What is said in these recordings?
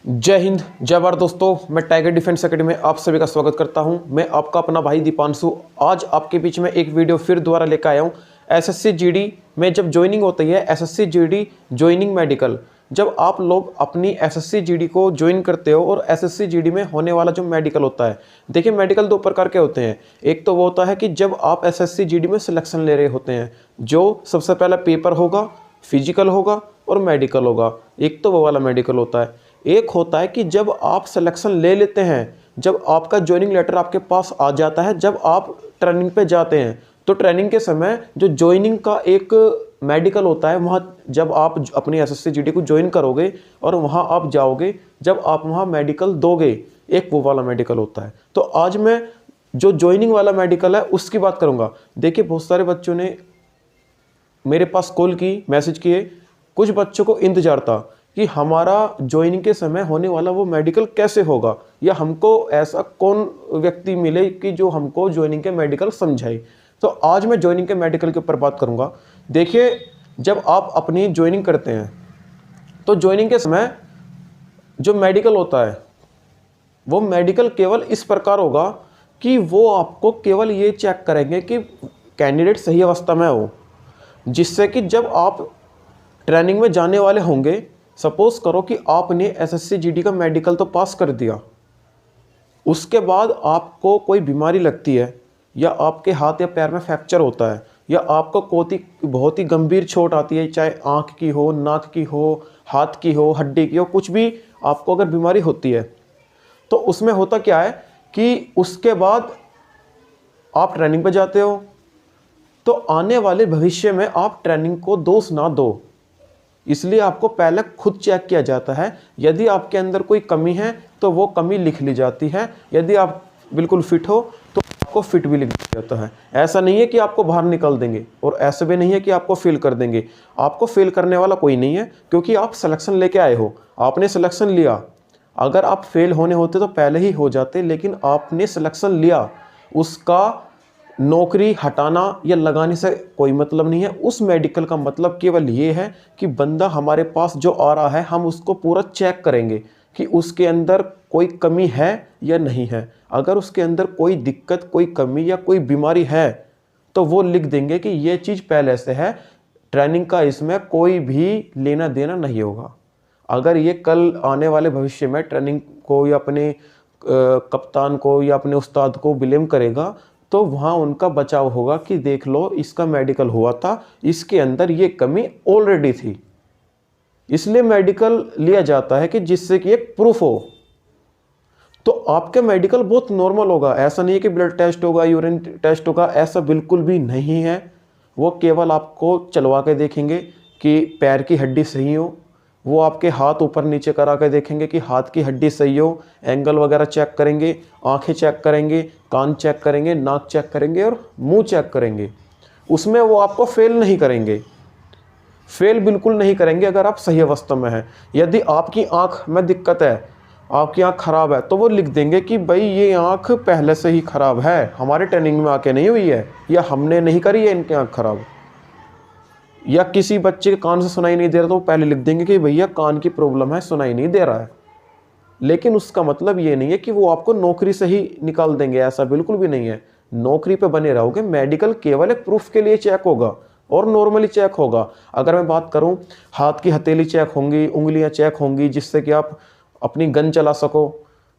जय हिंद जय भारत दोस्तों, मैं टाइगर डिफेंस एकेडमी में आप सभी का स्वागत करता हूं। मैं आपका अपना भाई दीपांशु आज आपके बीच में एक वीडियो फिर दोबारा लेकर आया हूं। एसएससी जीडी में जब ज्वाइनिंग होती है, एसएससी जीडी ज्वाइनिंग मेडिकल, जब आप लोग अपनी एसएससी जीडी को ज्वाइन करते हो और एसएससी जीडी में होने वाला जो मेडिकल होता है, देखिए मेडिकल दो प्रकार के होते हैं। एक तो वो होता है कि जब आप एसएससी जीडी में सिलेक्शन ले रहे होते हैं, जो सबसे पहला पेपर होगा, फिजिकल होगा और मेडिकल होगा। एक तो वो वाला मेडिकल होता है। एक होता है कि जब आप सिलेक्शन ले लेते हैं, जब आपका ज्वाइनिंग लेटर आपके पास आ जाता है, जब आप ट्रेनिंग पे जाते हैं, तो ट्रेनिंग के समय जो ज्वाइनिंग का एक मेडिकल होता है, वहाँ जब आप अपनी एसएससी जीडी को ज्वाइन करोगे और वहाँ आप जाओगे, जब आप वहाँ मेडिकल दोगे, एक वो वाला मेडिकल होता है। तो आज मैं जो ज्वाइनिंग वाला मेडिकल है उसकी बात करूँगा। देखिए बहुत सारे बच्चों ने मेरे पास कॉल की, मैसेज किए, कुछ बच्चों को इंतजार था कि हमारा ज्वाइनिंग के समय होने वाला वो मेडिकल कैसे होगा, या हमको ऐसा कौन व्यक्ति मिले कि जो हमको ज्वाइनिंग के मेडिकल समझाए। तो आज मैं ज्वाइनिंग के मेडिकल के ऊपर बात करूंगा। देखिए जब आप अपनी ज्वाइनिंग करते हैं तो ज्वाइनिंग के समय जो मेडिकल होता है वो मेडिकल केवल इस प्रकार होगा कि वो आपको केवल ये चेक करेंगे कि कैंडिडेट सही अवस्था में हो, जिससे कि जब आप ट्रेनिंग में जाने वाले होंगे, सपोज करो कि आपने एसएससी जीडी का मेडिकल तो पास कर दिया, उसके बाद आपको कोई बीमारी लगती है, या आपके हाथ या पैर में फ्रैक्चर होता है, या आपको बहुत ही गंभीर चोट आती है, चाहे आँख की हो, नाक की हो, हाथ की हो, हड्डी की हो, कुछ भी आपको अगर बीमारी होती है, तो उसमें होता क्या है कि उसके बाद आप ट्रेनिंग पे जाते हो, तो आने वाले भविष्य में आप ट्रेनिंग को दोष ना दो, इसलिए आपको पहले खुद चेक किया जाता है। यदि आपके अंदर कोई कमी है तो वो कमी लिख ली जाती है, यदि आप बिल्कुल फिट हो तो आपको फिट भी लिख दिया जाता है। ऐसा नहीं है कि आपको बाहर निकाल देंगे, और ऐसा भी नहीं है कि आपको फेल कर देंगे। आपको फेल करने वाला कोई नहीं है, क्योंकि आप सिलेक्शन लेके आए हो, आपने सिलेक्शन लिया। अगर आप फेल होने होते तो पहले ही हो जाते, लेकिन आपने सिलेक्शन लिया, उसका नौकरी हटाना या लगाने से कोई मतलब नहीं है। उस मेडिकल का मतलब केवल ये है कि बंदा हमारे पास जो आ रहा है, हम उसको पूरा चेक करेंगे कि उसके अंदर कोई कमी है या नहीं है। अगर उसके अंदर कोई दिक्कत, कोई कमी या कोई बीमारी है तो वो लिख देंगे कि ये चीज़ पहले से है, ट्रेनिंग का इसमें कोई भी लेना देना नहीं होगा। अगर ये कल आने वाले भविष्य में ट्रेनिंग को या अपने कप्तान को या अपने उस्ताद को ब्लेम करेगा, तो वहाँ उनका बचाव होगा कि देख लो इसका मेडिकल हुआ था, इसके अंदर ये कमी ऑलरेडी थी। इसलिए मेडिकल लिया जाता है कि जिससे कि एक प्रूफ हो। तो आपका मेडिकल बहुत नॉर्मल होगा, ऐसा नहीं है कि ब्लड टेस्ट होगा, यूरिन टेस्ट होगा, ऐसा बिल्कुल भी नहीं है। वो केवल आपको चलवा के देखेंगे कि पैर की हड्डी सही हो, वो आपके हाथ ऊपर नीचे करा के देखेंगे कि हाथ की हड्डी सही हो, एंगल वगैरह चेक करेंगे, आंखें चेक करेंगे, कान चेक करेंगे, नाक चेक करेंगे और मुंह चेक करेंगे। उसमें वो आपको फेल नहीं करेंगे, फेल बिल्कुल नहीं करेंगे अगर आप सही अवस्था में हैं। यदि आपकी आंख में दिक्कत है, आपकी आंख खराब है, तो वो लिख देंगे कि भाई ये आंख पहले से ही खराब है, हमारे ट्रेनिंग में आके नहीं हुई है, या हमने नहीं करी है इनकी आंख खराब। या किसी बच्चे के कान से सुनाई नहीं दे रहा तो वो पहले लिख देंगे कि भैया कान की प्रॉब्लम है, सुनाई नहीं दे रहा है। लेकिन उसका मतलब ये नहीं है कि वो आपको नौकरी से ही निकाल देंगे, ऐसा बिल्कुल भी नहीं है। नौकरी पे बने रहोगे। मेडिकल केवल एक प्रूफ के लिए चेक होगा और नॉर्मली चेक होगा। अगर मैं बात करूं, हाथ की हथेली चेक होंगी, उंगलियां चेक होंगी, जिससे कि आप अपनी गन चला सको,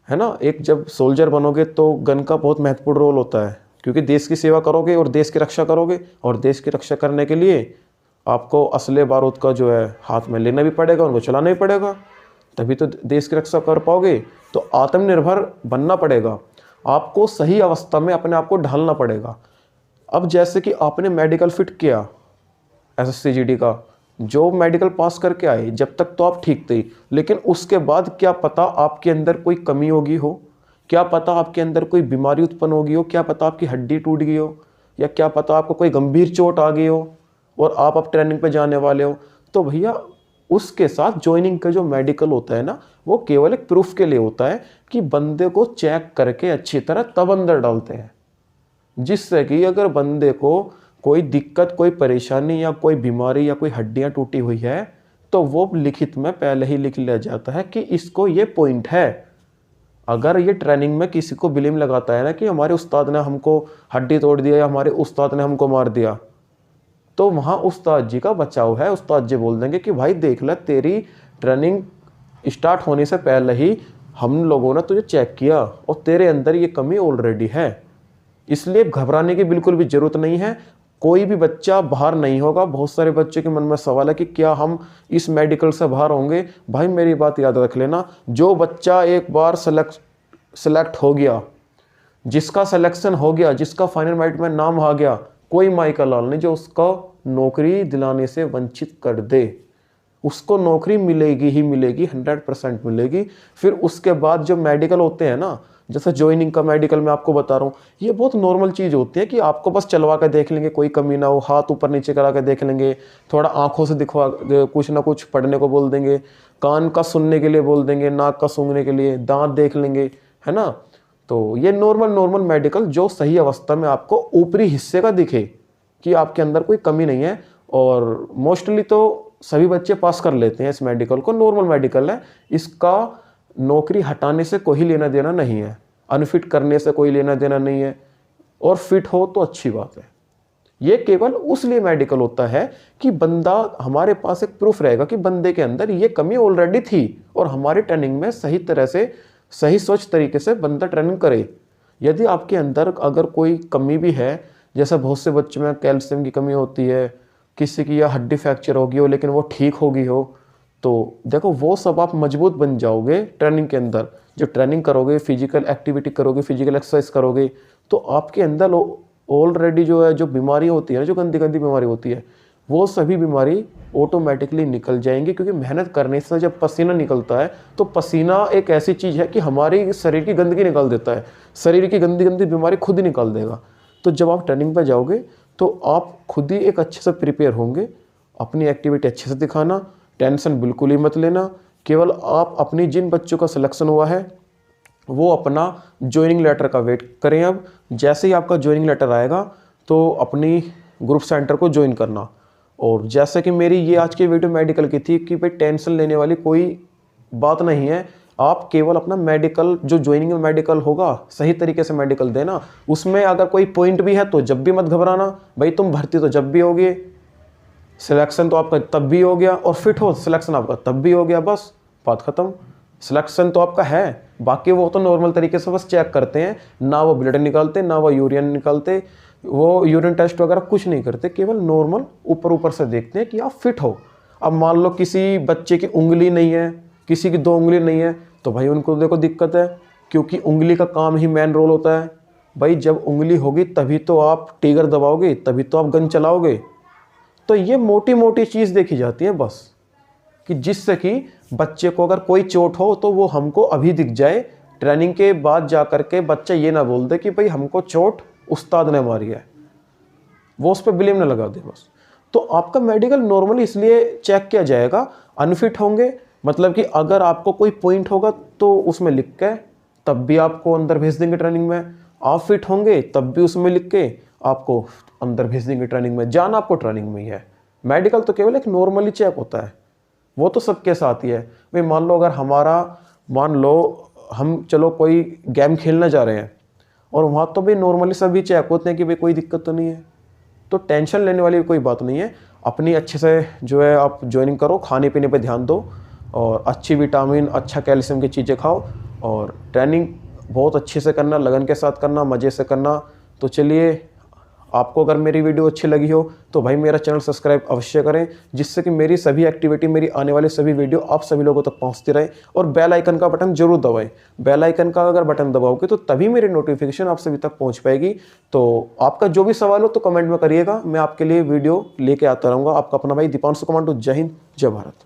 है ना। एक जब सोल्जर बनोगे तो गन का बहुत महत्वपूर्ण रोल होता है, क्योंकि देश की सेवा करोगे और देश की रक्षा करोगे, और देश की रक्षा करने के लिए आपको असले बारूद का जो है हाथ में लेना भी पड़ेगा, उनको चलाना भी पड़ेगा, तभी तो देश की रक्षा कर पाओगे। तो आत्मनिर्भर बनना पड़ेगा, आपको सही अवस्था में अपने आप को ढालना पड़ेगा। अब जैसे कि आपने मेडिकल फिट किया एसएससी जीडी का, जो मेडिकल पास करके आए, जब तक तो आप ठीक थे, लेकिन उसके बाद क्या पता आपके अंदर कोई कमी होगी हो, क्या पता आपके अंदर कोई बीमारी उत्पन्न होगी हो, क्या पता आपकी हड्डी टूट गई हो, या क्या पता आपको कोई गंभीर चोट आ गई हो और आप अब ट्रेनिंग पे जाने वाले हो। तो भैया उसके साथ ज्वाइनिंग का जो मेडिकल होता है ना, वो केवल एक प्रूफ के लिए होता है कि बंदे को चेक करके अच्छी तरह तब अंदर डालते हैं, जिससे कि अगर बंदे को कोई दिक्कत, कोई परेशानी या कोई बीमारी या कोई हड्डियां टूटी हुई है, तो वो लिखित में पहले ही लिख लिया जाता है कि इसको ये पॉइंट है। अगर ये ट्रेनिंग में किसी को ब्लेम लगाता है ना कि हमारे उस्ताद ने हमको हड्डी तोड़ दिया या हमारे उस्ताद ने हमको मार दिया, तो वहाँ उस्ताद जी का बचाव है। उस्ताद जी बोल देंगे कि भाई देख ले, तेरी ट्रेनिंग स्टार्ट होने से पहले ही हम लोगों ने तुझे चेक किया और तेरे अंदर ये कमी ऑलरेडी है, इसलिए घबराने की बिल्कुल भी ज़रूरत नहीं है। कोई भी बच्चा बाहर नहीं होगा। बहुत सारे बच्चों के मन में सवाल है कि क्या हम इस मेडिकल से बाहर होंगे। भाई मेरी बात याद रख लेना, जो बच्चा एक बार सेलेक्ट हो गया, जिसका सिलेक्शन हो गया, जिसका फाइनल मेरिट में नाम आ गया, कोई माई का लाल नहीं जो उसको नौकरी दिलाने से वंचित कर दे। उसको नौकरी मिलेगी ही मिलेगी, 100% मिलेगी। फिर उसके बाद जो मेडिकल होते हैं ना, जैसे ज्वाइनिंग का मेडिकल मैं आपको बता रहा हूँ, ये बहुत नॉर्मल चीज़ होती है कि आपको बस चलवा कर देख लेंगे, कोई कमी ना हो, हाथ ऊपर नीचे करा कर देख लेंगे, थोड़ा आंखों से दिखवा कुछ ना कुछ पढ़ने को बोल देंगे, कान का सुनने के लिए बोल देंगे, नाक का सूंघने के लिए, दांत देख लेंगे, है ना। तो ये नॉर्मल मेडिकल जो सही अवस्था में आपको ऊपरी हिस्से का दिखे कि आपके अंदर कोई कमी नहीं है। और मोस्टली तो सभी बच्चे पास कर लेते हैं इस मेडिकल को, नॉर्मल मेडिकल है। इसका नौकरी हटाने से कोई लेना देना नहीं है, अनफिट करने से कोई लेना देना नहीं है, और फिट हो तो अच्छी बात है। ये केवल उस लिए मेडिकल होता है कि बंदा, हमारे पास एक प्रूफ रहेगा कि बंदे के अंदर ये कमी ऑलरेडी थी और हमारी ट्रेनिंग में सही तरह से, सही स्वच्छ तरीके से बंदा ट्रेनिंग करे। यदि आपके अंदर अगर कोई कमी भी है, जैसा बहुत से बच्चों में कैल्शियम की कमी होती है, किसी की या हड्डी फ्रैक्चर हो गई हो लेकिन वो ठीक हो गई हो, तो देखो वो सब आप मजबूत बन जाओगे ट्रेनिंग के अंदर। जो ट्रेनिंग करोगे, फिजिकल एक्टिविटी करोगे, फिजिकल एक्सरसाइज करोगे, तो आपके अंदर ऑलरेडी जो है, जो बीमारी होती है ना, जो गंदी गंदी बीमारी होती है, वो सभी बीमारी ऑटोमेटिकली निकल जाएंगी। क्योंकि मेहनत करने से जब पसीना निकलता है, तो पसीना एक ऐसी चीज़ है कि हमारी शरीर की गंदगी निकाल देता है, शरीर की गंदी गंदी बीमारी खुद ही निकाल देगा। तो जब आप ट्रेनिंग पर जाओगे तो आप खुद ही एक अच्छे से प्रिपेयर होंगे। अपनी एक्टिविटी अच्छे से दिखाना, टेंशन बिल्कुल ही मत लेना। केवल आप अपनी जिन बच्चों का सिलेक्शन हुआ है वो अपना ज्वाइनिंग लेटर का वेट करें। अब जैसे ही आपका ज्वाइनिंग लेटर आएगा तो अपनी ग्रुप सेंटर को ज्वाइन करना। और जैसे कि मेरी ये आज की वीडियो मेडिकल की थी कि भाई टेंशन लेने वाली कोई बात नहीं है। आप केवल अपना मेडिकल, जो ज्वाइनिंग में मेडिकल होगा, सही तरीके से मेडिकल देना। उसमें अगर कोई पॉइंट भी है तो जब भी मत घबराना। भाई तुम भर्ती तो जब भी होगी, सिलेक्शन तो आपका तब भी हो गया, और फिट हो सिलेक्शन आपका तब भी हो गया, बस बात खत्म। सिलेक्शन तो आपका है, बाकी वो तो नॉर्मल तरीके से बस चेक करते हैं, ना वो ब्लड निकालते, ना वो यूरिन निकालते, वो यूरिन टेस्ट वगैरह कुछ नहीं करते, केवल नॉर्मल ऊपर से देखते हैं कि आप फिट हो। अब मान लो किसी बच्चे की उंगली नहीं है, किसी की 2 उंगली नहीं है, तो भाई उनको देखो दिक्कत है, क्योंकि उंगली का काम ही मेन रोल होता है। भाई जब उंगली होगी तभी तो आप टिगर दबाओगे, तभी तो आप गन चलाओगे। तो ये मोटी मोटी चीज़ देखी जाती है बस, कि जिससे कि बच्चे को अगर कोई चोट हो तो वो हमको अभी दिख जाए। ट्रेनिंग के बाद जा कर के बच्चा ये ना बोल दे कि भाई हमको चोट उस्ताद ने मारी है, वो उस पर ब्लेम ना लगा दे बस। तो आपका मेडिकल नॉर्मली इसलिए चेक किया जाएगा। अनफिट होंगे मतलब कि अगर आपको कोई पॉइंट होगा तो उसमें लिख के तब भी आपको अंदर भेज देंगे ट्रेनिंग में। आप फिट होंगे तब भी उसमें लिख के आपको अंदर भेज देंगे ट्रेनिंग में। जाना आपको ट्रेनिंग में ही है। मेडिकल तो केवल एक नॉर्मली चेक होता है, वो तो सबके साथ ही है। भाई मान लो अगर मान लो हम चलो कोई गेम खेलने जा रहे हैं और वहाँ तो भाई नॉर्मली सभी चेक होते हैं कि भाई कोई दिक्कत तो नहीं है, तो टेंशन लेने वाली कोई बात नहीं है। अपनी अच्छे से जो है आप ज्वाइनिंग करो, खाने पीने पे ध्यान दो और अच्छी विटामिन, अच्छा कैल्शियम की चीज़ें खाओ और ट्रेनिंग बहुत अच्छे से करना, लगन के साथ करना, मज़े से करना। तो चलिए, आपको अगर मेरी वीडियो अच्छी लगी हो तो भाई मेरा चैनल सब्सक्राइब अवश्य करें, जिससे कि मेरी सभी एक्टिविटी, मेरी आने वाली सभी वीडियो आप सभी लोगों तक पहुंचती रहे। और बेल आइकन का बटन जरूर दबाएं। बेल आइकन का अगर बटन दबाओगे तो तभी मेरी नोटिफिकेशन आप सभी तक पहुंच पाएगी। तो आपका जो भी सवाल हो तो कमेंट में करिएगा, मैं आपके लिए वीडियो लेके आता रहूँगा। आपका अपना भाई दीपांशु कमांडो। जय हिंद, जय भारत।